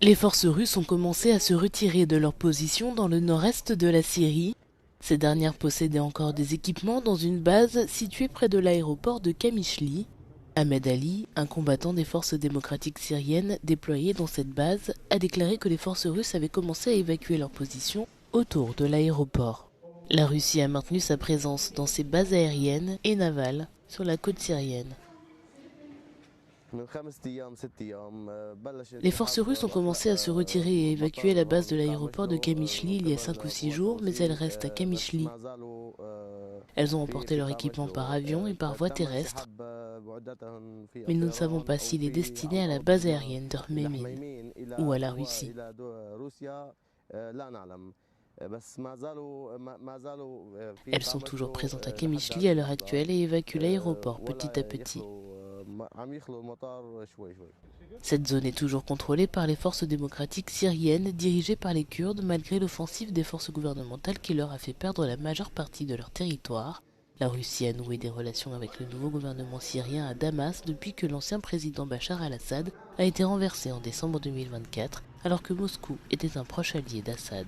Les forces russes ont commencé à se retirer de leur position dans le nord-est de la Syrie. Ces dernières possédaient encore des équipements dans une base située près de l'aéroport de Kamishli. Ahmed Ali, un combattant des forces démocratiques syriennes déployé dans cette base, a déclaré que les forces russes avaient commencé à évacuer leur position autour de l'aéroport. La Russie a maintenu sa présence dans ses bases aériennes et navales sur la côte syrienne. Les forces russes ont commencé à se retirer et évacuer la base de l'aéroport de Kamishli il y a 5 ou 6 jours, mais elles restent à Kamishli. Elles ont emporté leur équipement par avion et par voie terrestre, mais nous ne savons pas s'il est destiné à la base aérienne d'Ermenian ou à la Russie. Elles sont toujours présentes à Kamishli à l'heure actuelle et évacuent l'aéroport petit à petit. Cette zone est toujours contrôlée par les forces démocratiques syriennes dirigées par les Kurdes malgré l'offensive des forces gouvernementales qui leur a fait perdre la majeure partie de leur territoire. La Russie a noué des relations avec le nouveau gouvernement syrien à Damas depuis que l'ancien président Bachar al-Assad a été renversé en décembre 2024 alors que Moscou était un proche allié d'Assad.